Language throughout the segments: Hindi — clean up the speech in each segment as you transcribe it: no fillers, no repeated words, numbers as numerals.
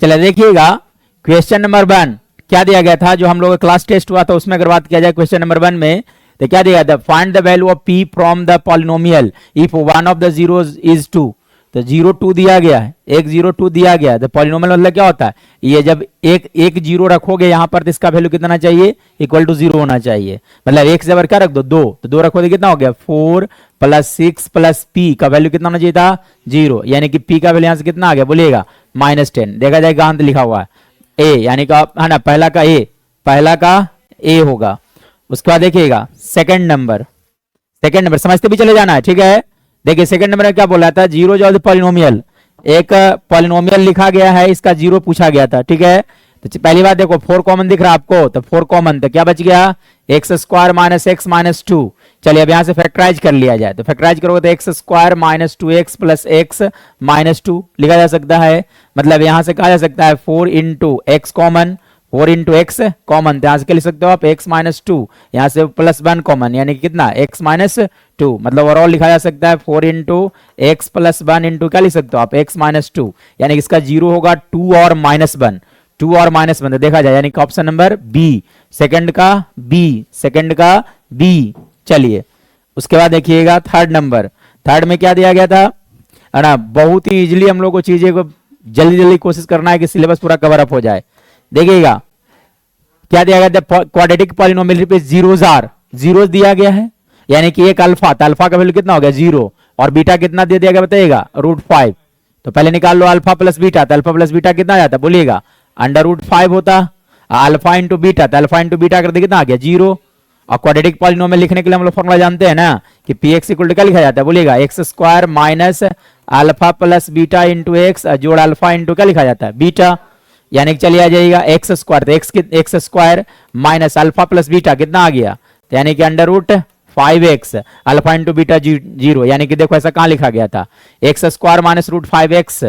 चलिए देखिएगा क्वेश्चन नंबर 1 क्या दिया गया था, जो हम लोग का क्लास टेस्ट हुआ था उसमें अगर बात किया जाए क्वेश्चन नंबर 1 में, तो क्या दिया गया था, find the value of p from the polynomial if one of the zeros is 2। तो 0 2 दिया गया है, 1 0 2 दिया गया है। तो पॉलिनोमियल मतलब क्या होता है, ये जब एक जीरो रखोगे यहाँ पर तो इसका वैल्यू कितना चाहिए, इक्वल टू 0 होना चाहिए। मतलब एक से क्या रख दो, 2, तो 2 रखो तो कितना हो गया, 4 + 6 + p का वैल्यू कितना होना चाहिए था, 0। यानी कि p का वैल्यू यहाँ से कितना आ गया बोलिएगा, -10। देखा जाएगा अंत लिखा हुआ है ए, यानी का है ना, पहला का ए होगा। उसके बाद देखिएगा सेकंड नंबर समझते भी चले जाना है, ठीक है। देखिए सेकंड नंबर में क्या बोला था, जीरो जो पॉलिनोमियल, एक पॉलिनोमियल लिखा गया है, इसका जीरो पूछा गया था, ठीक है। तो पहली बात देखो 4 कॉमन दिख रहा है आपको, तो 4 कॉमन, तो क्या बच गया, x² - x - 2। चलिए अब यहां से फैक्टराइज कर लिया जाए, तो फैक्टराइज करोगे तो x² - 2x + x - 2 लिखा जा सकता है। मतलब यहां से कहा जा सकता है 4 × x कॉमन, 4 × x कॉमन, यहां से क्या लिख सकते हो आप, x - 2, यहां से +1 कॉमन, यानी कि कितना, x - 2। मतलब ओवरऑल लिखा जा सकता है 4 × x + 1 × क्या लिख सकते हो आप, x - 2, यानी कि इसका जीरो होगा 2 और -1, 2 और -1 देखा जाए, यानी कि ऑप्शन नंबर बी, सेकंड का बी। चलिए उसके बाद देखिएगा थर्ड में क्या दिया गया था, है ना, बहुत ही इजीली हम लोग को चीजें को जल्दी कोशिश करना है कि सिलेबस पूरा कवर अप हो जाए। देखिएगा क्या दिया गया था, क्वाड्रेटिक पॉलिनोमियल पे जीरोस दिया गया है, यानी कि एक अल्फा, तो अल्फा का वैल्यू कितना हो गया 0, और बीटा कितना दे दिया गया बताइएगा, √5। तो पहले निकाल लो अल्फा प्लस बीटा, तो अल्फा प्लस बीटा कितना आ जाता बोलिएगा, √5 होता। अल्फा इंटू बीटा, तो अल्फा इंटू बीटा कर दे कितना आ गया 0। और क्वाड्रेटिक पॉलिनोमियल लिखने के लिए हम लोग फॉर्मूला जानते हैं ना कि px = क्या लिखा जाता है बोलिएगा, x² - अल्फा + बीटा × x जोड़ अल्फा इंटू क्या लिखा जाता है, बीटा। यानी कि चलिए आ जाएगा x², तो x² - अल्फा + बीटा कितना आ गया, तो यानी कि √5x, अल्फा इंटू बीटा 0। यानी कि देखो ऐसा कहां लिखा गया था, x² - √5x,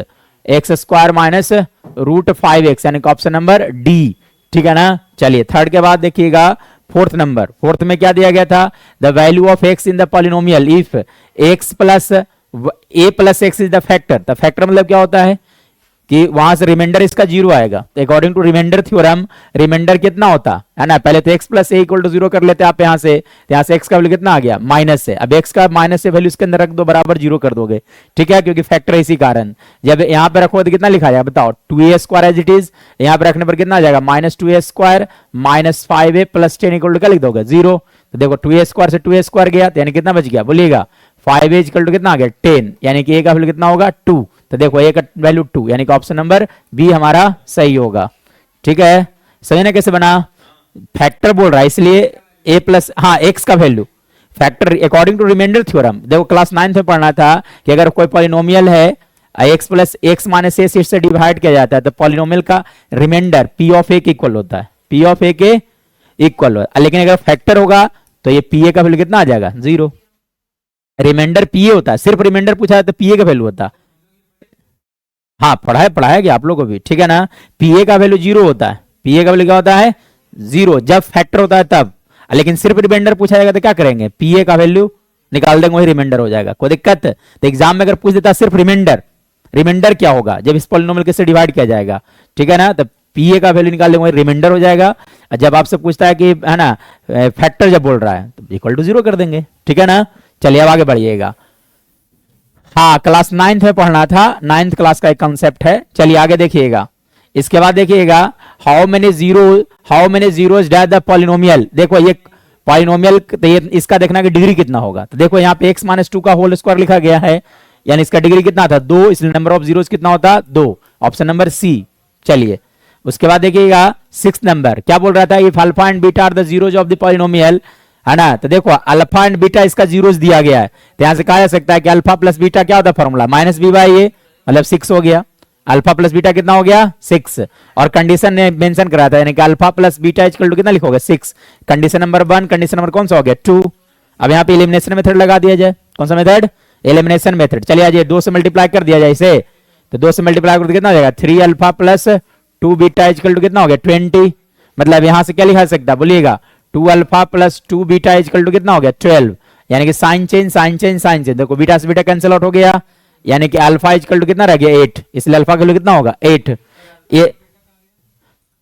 x² - √5x, यानी कि ऑप्शन नंबर डी, ठीक है ना। चलिए थर्ड के बाद देखिएगा फोर्थ में क्या दिया गया था, the value of x in the polynomial if x + a + x is the factor. तो फैक्टर मतलब क्या होता है कि वहां से रिमाइंडर इसका 0 आएगा। According to remainder theorem, remainder कितना होता है ना, पहले तो x + a = 0 कर लेते आप, यहां से x का वैल्यू कितना आ गया, माइनस से। अब x का माइनस से वैल्यू इसके अंदर रख दो, बराबर 0 कर दोगे, ठीक है, क्योंकि फैक्टर है, इसी कारण। जब यहां पे रखो तो कितना लिखा जाएगा बताओ, 2a² एज इट इज, यहां पे रखने पर कितना आ जाएगा, -2a² - 5a + 10 = क्या लिख दोगे 0। तो देखो 2a² से 2a² गया, तो यानी कितना बच गया बोलिएगा, 5a = कितना आ गया 10, यानी कि a का वैल्यू कितना होगा 2। तो देखो a का वैल्यू 2, यानी कि ऑप्शन नंबर बी हमारा सही होगा, ठीक है। सही ना, कैसे बना, फैक्टर बोल रहा है इसलिए a+, हाँ x का value factor according to remainder theorem. देखो क्लास 9 में पढ़ना था कि अगर कोई पॉलिनोमियल है x + x - a से डिवाइड किया जाता है, तो पॉलिनोमियल का रिमाइंडर p ऑफ a के इक्वल होता है, p ऑफ a के इक्वल होता है। लेकिन अगर फैक्टर होगा तो ये pa का वैल्यू कितना आ जाएगा 0। रिमाइंडर pa होता है, सिर्फ रिमाइंडर पूछा है तो pa का वैल्यू होता है। हाँ पढ़ाया गया आप लोगों को भी, ठीक है ना। pa का वैल्यू 0 होता है, pa का वैल्यू क्या होता है 0 जब फैक्टर होता है तब। लेकिन सिर्फ रिमाइंडर पूछा जाएगा तो क्या करेंगे, pa का वैल्यू निकाल देंगे, वही रिमाइंडर हो जाएगा, कोई दिक्कत। तो एग्जाम में अगर पूछ देता सिर्फ रिमाइंडर क्या होगा जब इस पॉलिनोमियल के से डिवाइड किया जाएगा, ठीक है ना, तो pa का वैल्यू निकाल देंगे, वही रिमाइंडर हो जाएगा। जब आपसे पूछता है कि है ना फैक्टर जब बोल रहा है तो इक्वल टू 0 कर देंगे, ठीक है ना। चलिए अब आगे बढ़िएगा। हाँ क्लास 9 में पढ़ना था, 9th क्लास का एक कंसेप्ट है। चलिए आगे देखिएगा। इसके बाद देखिएगा how many zeros dash the polynomial. देखो ये पॉलिनोमियल, तो ये इसका देखना कि डिग्री कितना होगा। तो देखो यहाँ पे x - 2 का होल स्क्वायर लिखा गया है, यानी इसका डिग्री कितना था 2, इसलिए नंबर ऑफ जीरोस कितना होता 2, ऑप्शन नंबर सी। चलिए उसके बाद देखिएगा 6th नंबर क्या बोल रहा था, if alpha and beta are the zeros of the polynomial, है ना। तो देखो अल्फा एंड बीटा इसका जीरोस दिया गया है, तो यहां से कहा जा सकता है कि अल्फा प्लस बीटा क्या होता है फॉर्मूला, -b/a, मतलब 6 हो गया। अल्फा प्लस बीटा कितना हो गया 6, और कंडीशन ने मेंशन करा था, यानी कि alpha plus beta equal to कितना लिखोगे 6। कंडीशन नंबर 1, कंडीशन नंबर कौन सा हो गया 2। अब यहाँ पे एलिमिनेशन मेथड लगा दिया जाए, कौन सा मेथड, एलिमिनेशन मेथड। चलिए आज 2 से मल्टीप्लाई कर दिया जाए इसे, तो 2 से मल्टीप्लाई कर कितना हो जाएगा 3 alpha plus 2 beta equal to कितना हो गया 20। मतलब यहां से क्या लिखा सकता बोलिएगा 2 alpha plus 2 beta equal to कितना हो गया 12, यानी कि साइन चेंज। देखो बीटा से बीटा कैंसिल आउट हो गया, यानी कि अल्फा इक्वल टू कितना रह गया 8, इसलिए अल्फा का वैल्यू कितना होगा 8। ये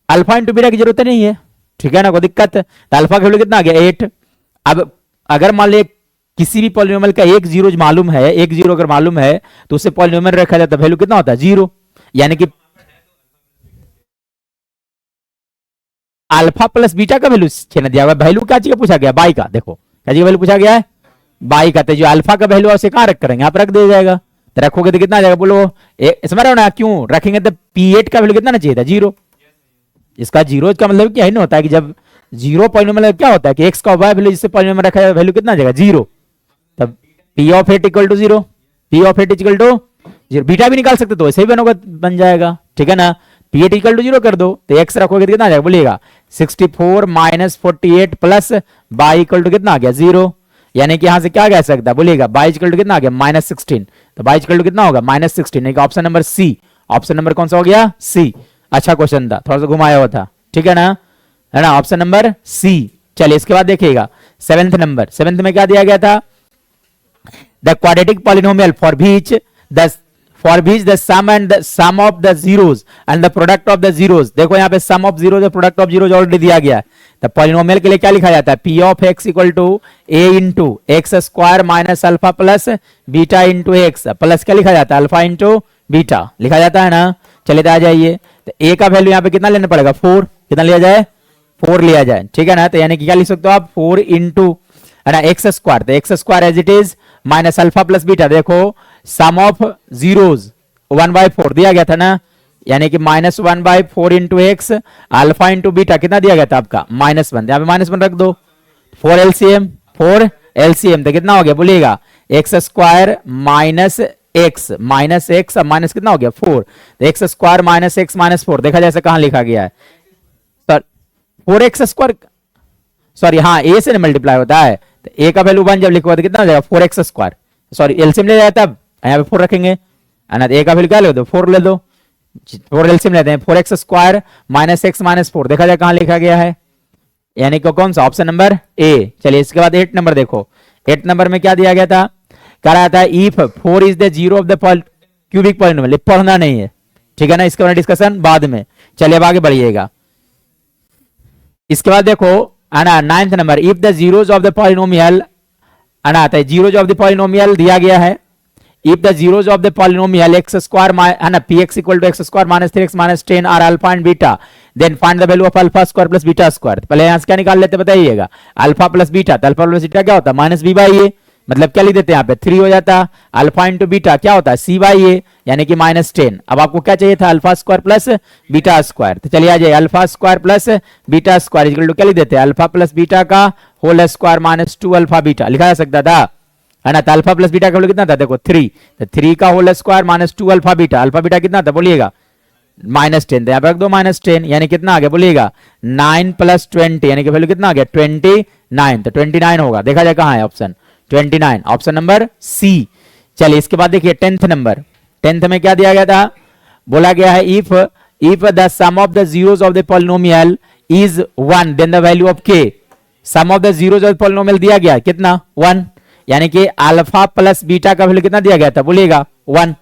अल्फा इंटू बीटा की जरूरत नहीं है, ठीक है ना, कोई दिक्कत। तो अल्फा का वैल्यू कितना आ गया 8। अब अगर मान ले किसी भी पॉलिनोमियल का एक जीरो मालूम है, एक जीरो अगर मालूम है तो उससे पॉलिनोमियल रखा जाता है, वैल्यू कितना होता है 0, यानी कि अल्फा प्लस बीटा का वैल्यू छेना दिया हुआ। वैल्यू क्या चीज का पूछा गया, बाई का, देखो क्या चीज का वैल्यू पूछा गया है, बाई का। तो जो अल्फा का वैल्यू है उसे कहां रख करेंगे, यहाँ पर रख दिया जाएगा। तो रखोगे तो कितना आ जाएगा बोलो, समझ रहे हो ना, क्यों रखेंगे तो P8 का वैल्यू कितना ना चाहिए था 0। इसका जीरो का मतलब क्या ही नहीं होता है कि जब जीरो पॉलिनोमियल क्या होता है कि एक्स का वाई वैल्यू जिससे पॉलिनोमियल रखा है वैल्यू कितना आ जाएगा 0। तब P of 8 equal to 0, P of 8 equal to 0। Beta भी निकाल सकते तो ऐसे ही बन जाएगा, ठीक है ना। P8 इक्वल टू 0 कर दो तो एक्स रखोगे तो कितना आ जाएगा बोलिएगा 64 minus 48 plus by equal to कितना आ गया 0, यानी कि यहां से क्या कह सकता है बोलिएगा बाई इक्वल टू कितना आ गया -16। तो बाई इक्वल टू कितना होगा -16, option number C. Option number कौन सा हो गया सी। अच्छा क्वेश्चन था, थोड़ा सा घुमाया हुआ था, ठीक है ना, है ना, ऑप्शन नंबर सी। चलिए इसके बाद देखिएगा 7th नंबर। 7th में क्या दिया गया था, the quadratic polynomial for which the sum of the zeros and the product of the zeros. देखो यहाँ पे सम ऑफ जीरोस और प्रोडक्ट ऑफ जीरोस ऑलरेडी दिया गया है। तो पॉलिनोमियल के लिए क्या लिखा जाता है, P of x equal to a into x square minus alpha plus beta into x, plus क्या लिखा जाता है अल्फा इंटू बीटा लिखा जाता है ना। चलिए तो आ जाइए, तो a का वैल्यू यहाँ पे कितना लेना पड़ेगा 4, कितना लिया जाए 4 लिया जाए, ठीक है ना। तो यानी कि क्या लिख सकते हो आप 4 इंटू है ना एक्स स्क्वायर, तो x square as it is minus alpha plus beta. देखो सम ऑफ जीरोस 1/4 दिया गया था ना, यानी कि -1/4 into x alpha into beta कितना दिया गया था आपका -1, यहाँ पे -1 रख दो। 4 एलसीएम तो कितना हो गया बोलिएगा एक्स स्क्वायर माइनस एक्स अब माइनस कितना हो गया 4, तो x square minus x minus 4 देखा जैसे कहां लिखा गया है सर 4x स्क्वायर, सॉरी हाँ ए से मल्टीप्लाई होता है, तो ए का वैल्यू 1 जब लिखो तो कितना हो जाएगा 4x स्क्वायर, सॉरी एलसीएम ले जाए तब यहाँ पे 4 रखेंगे, ए का वैल्यू क्या ले दो 4 ले दो, 4 एलसीएम लेते हैं 4x square minus x minus 4 देखा जाए कहां लिखा गया है, यानी कि कौन सा ऑप्शन नंबर ए। चलिए इसके बाद 8 नंबर देखो, 8 नंबर में क्या दिया गया था, कह रहा था if 4 is the zero of the cubic polynomial, पढ़ना नहीं है, ठीक है ना, इसके बाद डिस्कशन बाद में। चलिए अब आगे बढ़िएगा, इसके बाद देखो आना 9th number, if the zeros of the polynomial आना आता है, जीरोज ऑफ द पॉलिनोमियल दिया गया है, if the zeros of the polynomial x square है ना px equal to x square minus 3x minus 10 are alpha and beta, then find the value of alpha square plus beta square. पहले यहां से क्या निकाल लेते बताइएगा, अल्फा प्लस बीटा, तो अल्फा प्लस बीटा क्या होता है माइनस बी बाई ए, मतलब क्या लिख देते हैं यहाँ पे 3 हो जाता, अल्फा इंटू बीटा क्या होता है सी बाई ए, यानी कि -10। अब आपको क्या चाहिए था alpha square plus beta square, तो चलिए आ जाए alpha square plus beta square equal to क्या लिख देते हैं अल्फा प्लस बीटा का whole square minus 2 alpha beta लिखा जा सकता था, है ना। तो अल्फा प्लस बीटा का कितना था देखो 3, तो 3 का whole square minus 2 alpha beta कितना था बोलिएगा -10, तो यहाँ पे रख दो -10, यानी कितना आ गया बोलिएगा 9 + 20, यानी कि वैल्यू कितना आ गया 29, तो 29 होगा, देखा जाए कहाँ है ऑप्शन 29, ऑप्शन नंबर सी। चलिए इसके बाद देखिए 10th नंबर, 10th में क्या दिया गया था, बोला गया है if the sum of the zeros of the polynomial is 1 then the value of k, sum of the zeros of the polynomial दिया गया कितना 1, यानी कि अल्फा प्लस बीटा का वैल्यू कितना दिया गया था बोलिएगा 1,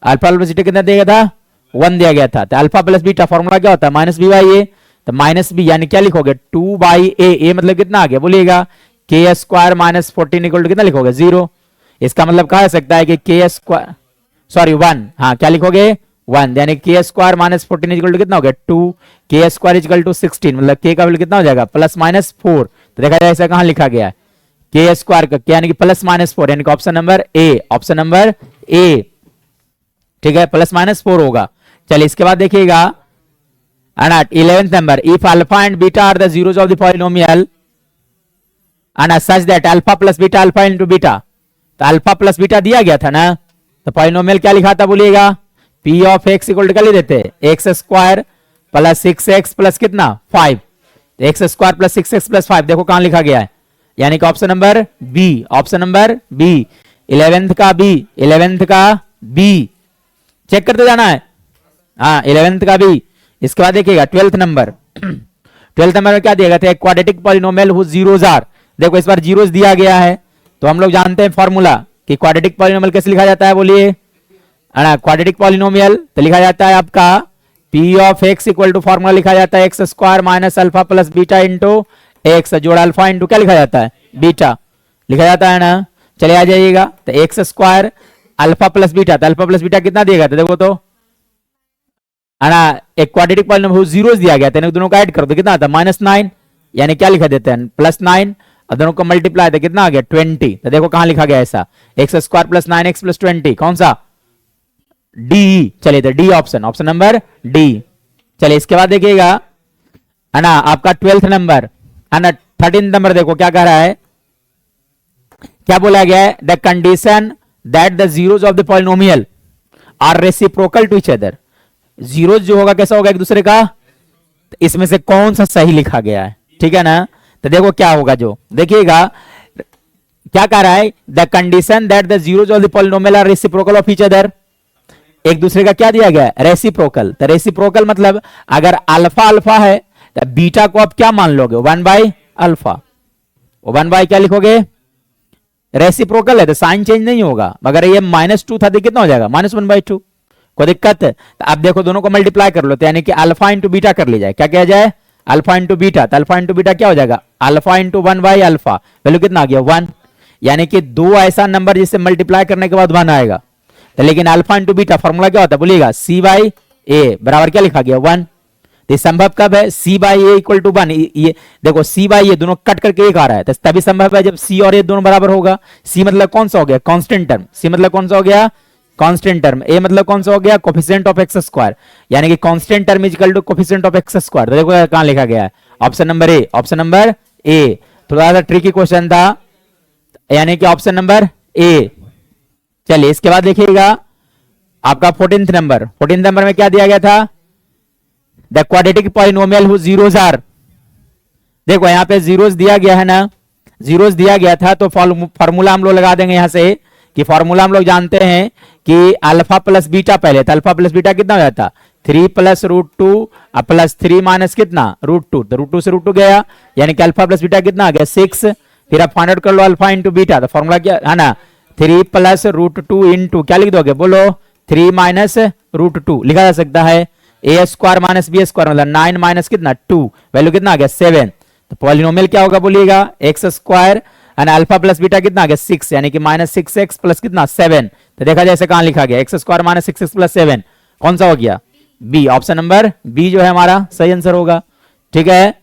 अल्फा प्लस बीटा कितना दिया गया था 1 दिया गया था, तो अल्फा प्लस बीटा फॉर्मूला क्या होता है -b/a, तो -b यानी क्या लिखोगे 2/a, मतलब कितना आ गया बोलिएगा k square minus 14 equal to कितना लिखोगे 0, इसका मतलब कहा जा सकता है कि k स्क्वायर सॉरी 1, हाँ क्या लिखोगे 1, यानी k square minus 14 equal to कितना हो गया 2, k स्क्वायर इक्वल टू 16, मतलब k का वैल्यू कितना हो जाएगा +-4, तो देखा जाए ऐसा कहां लिखा गया है k स्क्वायर का यानी कि +-4, यानी कि option number A, option number A, ठीक है +-4 होगा। चलिए इसके बाद देखिएगा 11th number, if alpha and beta are the zeros of the polynomial and such that alpha plus beta alpha into beta, तो अल्फा प्लस बीटा दिया गया था ना, तो पॉलिनोमियल क्या लिखा था बोलिएगा p of x equal to क्या लिख देते x square plus 6x plus कितना 5, x square plus 6x plus 5 देखो कहां लिखा गया है, यानी कि option number B, option number B 11th का बी चेक करते जाना है, हाँ 11th का बी। इसके बाद देखिएगा 12th नंबर, 12th नंबर में क्या दिया गया था, quadratic polynomial whose zeros are, देखो इस बार जीरोस दिया गया है, तो हम लोग जानते हैं फॉर्मूला कि क्वाड्रेटिक पॉलिनोमियल कैसे लिखा जाता है बोलिए, क्वाड्रेटिक पॉलिनोमियल तो लिखा जाता है आपका p of x equal to formula लिखा जाता है x square minus alpha plus beta into x जोड़ा अल्फा इंटू क्या लिखा जाता है, बीटा लिखा जाता है ना। चले आ जाइएगा, तो x square alpha plus beta, तो अल्फा प्लस बीटा कितना दिया गया था देखो तो, है ना। एक क्वाड्रेटिक पॉलिनोमियल जीरो दिया गया था, दोनों को ऐड कर दो कितना आता है -9, यानी क्या लिखा देते हैं +9, और दोनों को मल्टीप्लाई तो कितना आ गया 20। तो देखो कहां लिखा गया ऐसा, x square plus 9x plus 20, कौन सा, डी। चलिए तो D option, option number D. चलिए इसके बाद देखिएगा, है ना, आपका 12th नंबर, है ना। 13th नंबर देखो क्या कह रहा है, क्या बोला गया है, the condition that the zeros of the polynomial are reciprocal to each other. Zeros जो होगा कैसा होगा एक दूसरे का, तो इसमें से कौन सा सही लिखा गया है, ठीक है ना। तो देखो क्या होगा, जो देखिएगा क्या कह रहा है, the condition that the zeros of the polynomial are reciprocal of each other, एक दूसरे का क्या दिया गया है, रेसिप्रोकल। तो रेसिप्रोकल मतलब अगर अल्फा अल्फा है तो बीटा को आप क्या मान लोगे, 1/अल्फा, 1 क्या लिखोगे, रेसिप्रोकल है तो साइन चेंज नहीं होगा। मगर ये -2 था तो कितना हो जाएगा, -1/2, कोई दिक्कत है। तो अब देखो दोनों को मल्टीप्लाई कर लो, तो यानी कि अल्फा इंटू बीटा कर ली जाए, क्या किया जाए, अल्फा इंटू बीटा। तो अल्फा इंटू बीटा क्या हो जाएगा, अल्फा इंटू 1/अल्फा, वैल्यू कितना आ गया 1, यानी कि दो ऐसा नंबर जिससे मल्टीप्लाई करने के बाद 1 आएगा। तो लेकिन अल्फा इंटू बीटा फॉर्मूला क्या होता है बोलिएगा, C/A बराबर क्या लिखा गया 1। तो संभव कब है, C/A इक्वल टू 1, ये देखो C/A दोनों कट करके एक आ रहा है, तो तभी संभव है जब C और A दोनों बराबर होगा। C मतलब कौन सा हो गया, कांस्टेंट टर्म, C मतलब कौन सा हो गया, कांस्टेंट टर्म, A मतलब कौन सा हो गया, कोफिशिएंट ऑफ एक्स स्क्वायर, यानी कि constant term is equal to coefficient of x square. तो देखो कहां लिखा गया है, option number A, option number A. थोड़ा सा ट्रिकी क्वेश्चन था, यानी कि ऑप्शन नंबर ए। चलिए इसके बाद देखिएगा आपका 14th नंबर, 14th नंबर में क्या दिया गया था, the quadratic polynomial whose zeros are. देखो यहां पे जीरोज दिया गया है ना, जीरोज दिया गया था, तो फॉर्मूला हम लोग लगा देंगे यहां से, कि फॉर्मूला हम लोग जानते हैं कि अल्फा प्लस बीटा, पहले तो अल्फा प्लस बीटा कितना हो जाता, 3 + √2 प्लस 3 माइनस कितना √2, तो √2 से √2 गया, यानी कि अल्फा प्लस बीटा कितना आ गया 6। फिर आप फाइंड आउट कर लो अल्फा इंटू बीटा, तो फॉर्मूला क्या है ना, 3 + √2 इंटू क्या लिख दोगे बोलो, 3 माइनस √2 लिखा जा सकता है, a square minus b square मतलब 9 माइनस कितना 2, वैल्यू कितना आ गया 7। तो पॉलिनोमियल क्या होगा बोलिएगा, x square and alpha plus beta कितना आ गया 6, यानी कि -6x प्लस कितना 7। तो देखा जाए कहां लिखा गया, x square minus 6x plus 7, कौन सा हो गया, बी, ऑप्शन नंबर बी जो है हमारा सही आंसर होगा, ठीक है।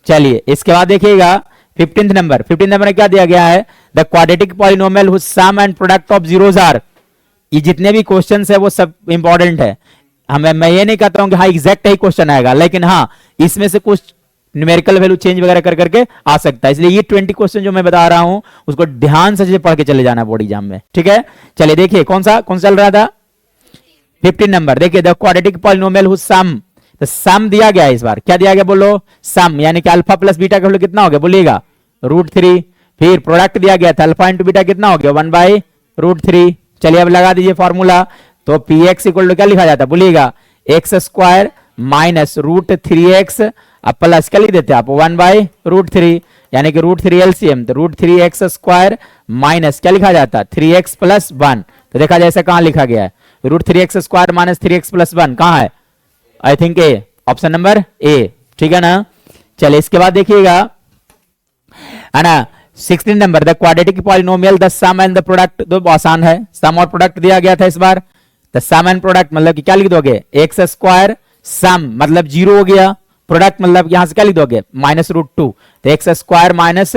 चलिए इसके बाद देखिएगा 15th नंबर, 15th नंबर में क्या दिया गया है, the quadratic polynomial whose sum and product of zeros are. ये जितने भी क्वेश्चंस है वो सब इंपॉर्टेंट है, मैं ये नहीं कहता हूं कि हाँ एग्जैक्ट ही क्वेश्चन आएगा, लेकिन हाँ इसमें से कुछ न्यूमेरिकल वैल्यू चेंज वगैरह कर करके आ सकता है, इसलिए ये 20 क्वेश्चन जो मैं बता रहा हूं उसको ध्यान से पढ़ के चले जाना बोर्ड एग्जाम में, ठीक है। चलिए देखिए कौन सा चल रहा था 15 नंबर, देखिए the quadratic polynomial whose sum, तो सम दिया गया है इस बार, क्या दिया गया बोलो, सम, यानी कि अल्फा प्लस बीटा का वैल्यू कितना हो गया बोलिएगा √3। फिर प्रोडक्ट दिया गया था अल्फा इंटू बीटा कितना हो गया 1/√3। चलिए अब लगा दीजिए फॉर्मूला, तो px इक्वल टू क्या लिखा जाता है बोलिएगा, x square minus √3x plus क्या लिख देते हैं आप 1/√3, यानी कि √3 एलसीएम, तो √3x स्क्वायर माइनस क्या लिखा जाता है 3x + 1। तो देखा जाए कहां लिखा गया है, √3x स्क्वायर माइनस 3x + 1 कहां है, I think A, option number A, ठीक है ना। चलिए इसके बाद देखिएगा, है ना 16 number, the quadratic polynomial the sum and the product, तो आसान है, सम और प्रोडक्ट दिया गया था इस बार, तो सम एंड प्रोडक्ट मतलब कि क्या लिख दोगे, एक्स स्क्वायर सम मतलब 0 हो गया, प्रोडक्ट मतलब यहां से क्या लिख दोगे -√2, तो एक्स स्क्वायर माइनस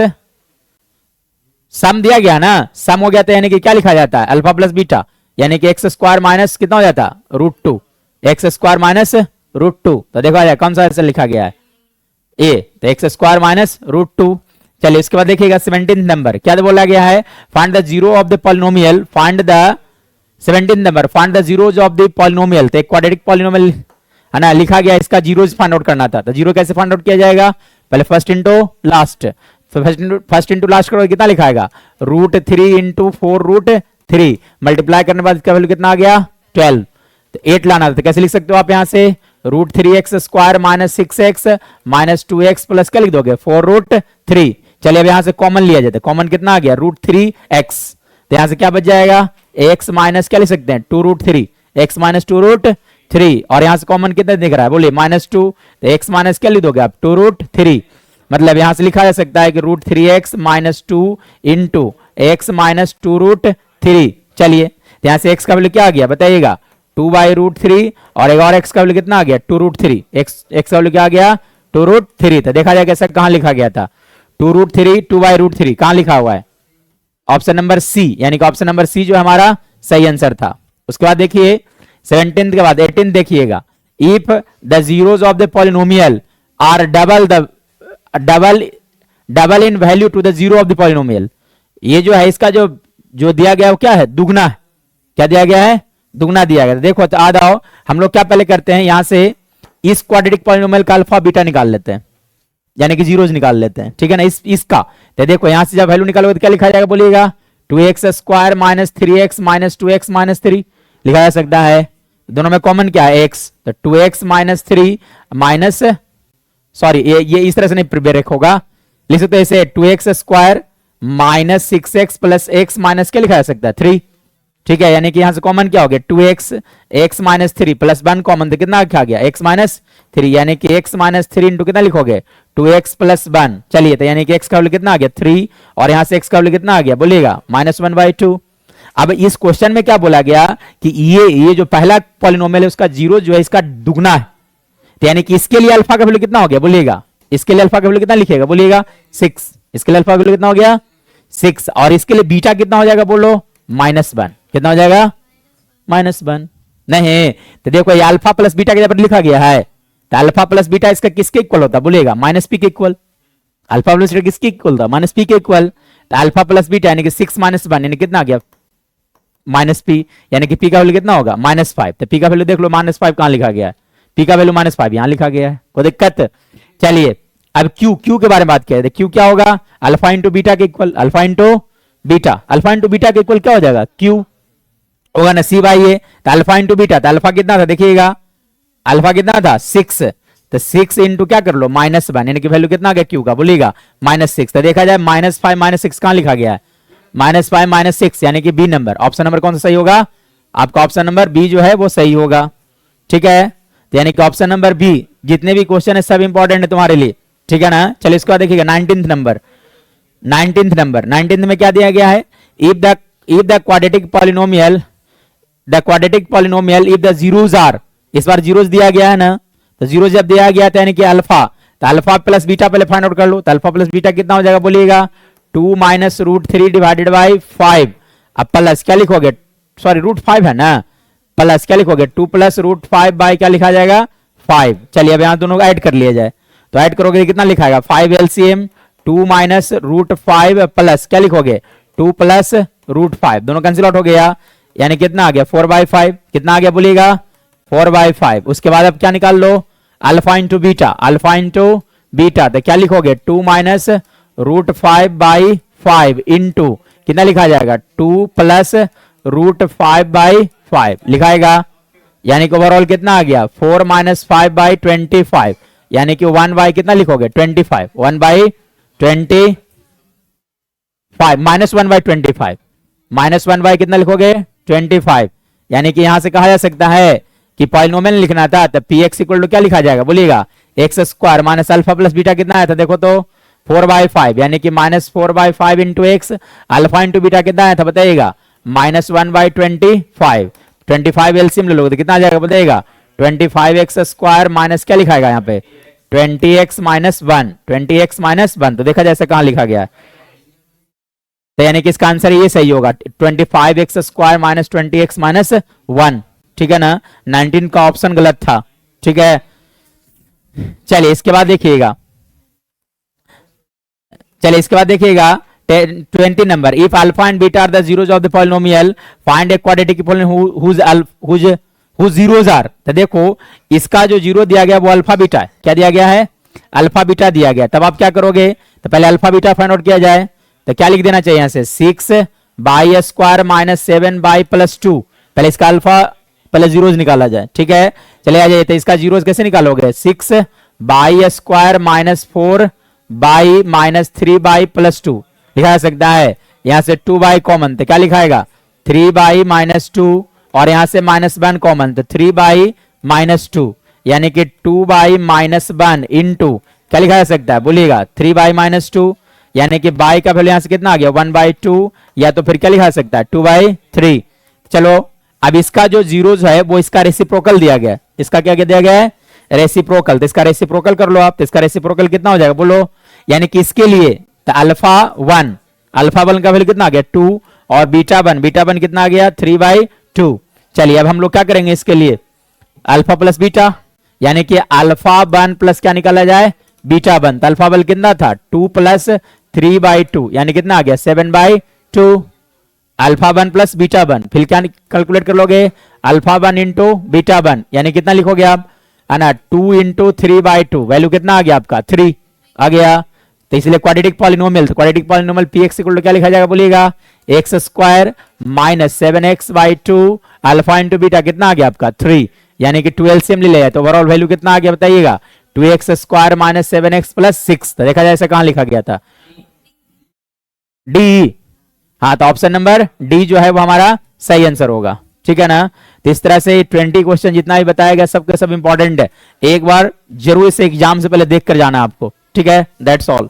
सम दिया गया ना, सम हो गया, तो यानी कि क्या लिखा जाता है अल्फा प्लस बीटा, यानी कि एक्स स्क्वायर माइनस कितना हो जाता √2, एक्स स्क्वायर माइनस √2। तो देखा जाए कौन सा आंसर लिखा गया है ए, तो एक्स स्क्वायर माइनस √2। चलिए इसके बाद देखिएगा 17th नंबर, क्या बोला गया है, find the zero of the polynomial, find the 17th number, find the zeros of the polynomial. तो एक क्वाड्रेटिक पॉलिनोमियल है ना लिखा गया, इसका जीरोज फाइंड आउट करना था, तो जीरो कैसे फाइंड आउट किया जाएगा, पहले first into last, first into last करो कितना लिखाएगा √3 इंटू 4√3, मल्टीप्लाई करने के बाद इसका वैल्यू कितना आ गया 12, तो 8 लाना था, तो कैसे लिख सकते हो आप यहां से √3x square minus 6x minus 2x plus क्या लिख दोगे 4√3। चलिए अब यहां से कॉमन लिया जाता है, कॉमन कितना आ गया √3x, तो यहां से क्या बच जाएगा x माइनस क्या लिख सकते हैं 2√3, x माइनस 2√3, 3 और यहां से कॉमन कितना दिख रहा है बोलिए -2, तो x माइनस क्या लिख दोगे आप 2√3, मतलब यहां से लिखा जा सकता है कि √3x - 2 इंटू x - 2√3। चलिए यहां से x का वैल्यू क्या आ गया बताइएगा 2/√3 और एक और x का वैल्यू कितना आ गया 2√3, x का वैल्यू क्या आ गया 2√3। तो देखा जाए कैसा कहां लिखा गया था 2√3 2/√3 कहां लिखा हुआ है ऑप्शन नंबर सी, यानी कि ऑप्शन नंबर सी जो हमारा सही आंसर था। उसके बाद देखिए 17 के बाद 18 देखिएगा, if the zeros of the polynomial are double in value to the zero of the polynomial, ये जो है इसका जो दिया गया है वो क्या है दुगना है, क्या दिया गया है दुगना दिया गया। देखो तो आ जाओ हम लोग क्या पहले करते हैं यहां से इस क्वाड्रेटिक पॉलिनोमियल का अल्फा बीटा निकाल लेते हैं, यानी कि जीरोज निकाल लेते हैं, ठीक है ना। इसका तो देखो यहां से जब वैल्यू निकालोगे तो क्या लिखा जाएगा बोलिएगा 2x² - 3x - 2x - 3 लिखा जा सकता है। दोनों में कॉमन क्या है x, तो 2x - 3 माइनस सॉरी ये इस तरह से नहीं ब्रेक होगा, लिख सकते हैं इसे 2x² - 6x + x माइनस क्या लिखा जा सकता है 3, ठीक है। यानी कि यहां से कॉमन क्या हो गया 2x x - 3 + 1 कॉमन तो कितना क्या गया x - 3, यानी कि x - 3 इंटू कितना लिखोगे 2x + 1। चलिए तो यानी कि x का वैल्यू कितना आ गया 3 और यहां से x का वैल्यू कितना आ गया बोलिएगा -1/2। अब इस क्वेश्चन में क्या बोला गया कि ये जो पहला पॉलिनोमियल है उसका जीरो जो है इसका दुगना है, तो यानी कि इसके लिए अल्फा का वैल्यू कितना हो गया बोलिएगा, इसके लिए अल्फा का वैल्यू कितना लिखेगा बोलिएगा 6, इसके लिए अल्फा का वैल्यू कितना हो गया 6 और इसके लिए बीटा कितना हो जाएगा बोलो -1, कितना हो जाएगा -1। नहीं तो देखो ये अल्फा प्लस बीटा के जब लिखा गया है तो अल्फा प्लस बीटा इसका किसके इक्वल होता बोलिएगा -p के इक्वल, अल्फा प्लस बीटा किसके इक्वल था -p के इक्वल, तो अल्फा प्लस बीटा यानी कि 6 - 1 यानी कितना आ गया -p, यानी कि p का वैल्यू कितना होगा -5। तो p का वैल्यू देख लो -5 कहां लिखा गया है, p का वैल्यू -5 यहां लिखा गया है, कोई दिक्कत। चलिए अब q के बारे में बात करें, q क्या होगा अल्फा इंटू बीटा के इक्वल, अल्फा इंटू बीटा के इक्वल क्या हो जाएगा q होगा ना c/a, तो अल्फा इंटू बीटा, तो अल्फा कितना था देखिएगा अल्फा कितना था 6, तो 6 इंटू क्या कर लो -1 यानी कि वैल्यू कितना आ गया q का बोलिएगा -6। तो देखा जाए -5 - 6 कहां लिखा गया है -5 - 6 यानी कि बी नंबर, ऑप्शन नंबर कौन सा सही होगा आपका ऑप्शन नंबर बी जो है वो सही होगा, ठीक है। तो यानी कि ऑप्शन नंबर बी, जितने भी क्वेश्चन है सब इंपॉर्टेंट है तुम्हारे लिए, ठीक है ना। चलिए इसको देखिएगा 19th नंबर 19th में क्या दिया गया है if the quadratic polynomial if the zeros are, इस बार जीरोस दिया गया है ना, तो जीरो जब दिया गया था यानी कि अल्फा, तो अल्फा प्लस बीटा पहले फाइंड आउट कर लो, तो अल्फा प्लस बीटा कितना हो जाएगा बोलिएगा 2 - √3 / 5, अब प्लस क्या लिखोगे सॉरी √5 है ना, प्लस क्या लिखोगे 2 + √5 बाय क्या लिखा जाएगा 5। चलिए अब यहां दोनों को ऐड कर लिया जाए, तो ऐड करोगे कितना लिखाएगा 5 LCM 2 - √5 प्लस क्या लिखोगे 2 + √5, दोनों कैंसिल आउट हो गया, यानी कितना आ गया 4/5, कितना आ गया बोलिएगा 4/5। उसके बाद अब क्या निकाल लो अल्फा इंटू बीटा, तो क्या लिखोगे 2 - √5/5 इंटू कितना लिखा जाएगा 2 + √5/5 लिखाएगा, यानी कि ओवरऑल कितना आ गया 4 - 5/25, यानी कि 1 कितना लिखोगे 25, 1/25 -1/25 कितना लिखोगे 25, यानी कि यहां से कहा जा सकता है कि पॉलिनोमियल लिखना था तो px इक्वल टू क्या लिखा जाएगा बोलिएगा x² minus alpha plus beta कितना आया था देखो तो 4/5, यानी कि -4/5 into x, alpha into beta कितना आया था बताइएगा -1/25, 25 एलसीएम ले लोगे तो कितना आ जाएगा बताइएगा 25x² माइनस क्या लिखाएगा यहाँ पे 20x - 1, तो देखा जैसे कहां लिखा गया है, तो यानी कि इसका आंसर ये सही होगा 25x² - 20x - 1, ठीक है ना। 19 का ऑप्शन गलत था, ठीक है। चलिए इसके बाद देखिएगा 20 number, if alpha and beta are the zeros of the polynomial find a quadratic polynomial whose zeros are. तो देखो इसका जो जीरो दिया गया वो अल्फा बीटा है, क्या दिया गया है अल्फा बीटा दिया गया, तब आप क्या करोगे तो पहले अल्फा बीटा फाइंड आउट किया जाए, तो क्या लिख देना चाहिए यहां से 6/² - 7/+ 2, पहले इसका अल्फा पहले जीरोस निकाला जाए, ठीक है। चले आ जाइए, तो इसका जीरोस कैसे निकालोगे 6/² - 4/- -3/+ 2 लिखा जा सकता है, यहां से 2 कॉमन तो क्या लिखाएगा 3/- 2 और यहां से -1 कॉमन तो 3/- -2, यानी कि 2/-1 इंटू क्या लिखा जा सकता है बोलिएगा 3/-2, यानी कि बाई का वैल्यू यहां से कितना आ गया 1/2, या तो फिर क्या लिखा जा सकता है 2/3। चलो अब इसका जो जीरोज है वो इसका रेसिप्रोकल दिया गया है। इसका क्या दिया गया है रेसिप्रोकल, तो इसका रेसिप्रोकल कर लो आप, तो इसका रेसिप्रोकल कितना हो जाएगा बोलो, यानी कि इसके लिए तो अल्फा 1 का वैल्यू कितना आ गया 2, और बीटा वन कितना आ गया 3/2। चलिए अब हम लोग क्या करेंगे इसके लिए अल्फा प्लस बीटा, यानी कि अल्फा 1 प्लस क्या निकाला जाए बीटा 1, तो अल्फा 1 कितना था 2 प्लस 3/2, यानी कितना आ गया 7/2। अल्फा 1 प्लस बीटा 1, फिर क्या कैलकुलेट कर लोगे अल्फा 1 इंटू बीटा 1, यानी कितना लिखोगे आप है ना 2 इंटू 3/2, वैल्यू कितना आ गया आपका 3 आ गया। तो इसलिए क्वाड्रेटिक पॉलिनोमियल, तो quadratic polynomial px equal to क्या लिखा जाएगा बोलिएगा x² minus 7x/2 alpha into beta कितना आ गया आपका 3, यानी कि 2 एलसीएम ले लिया, तो ओवरऑल वैल्यू कितना आ गया बताइएगा 2x² माइनस 7x प्लस 6। तो देखा जाए ऐसा कहां लिखा गया था डी। हाँ तो ऑप्शन नंबर डी जो है वो हमारा सही आंसर होगा, ठीक है ना। तो इस तरह से 20 क्वेश्चन जितना भी बताया गया सबके सब इंपॉर्टेंट है, एक बार जरूर इसे एग्जाम से पहले देख कर जाना आपको, ठीक है। That's all.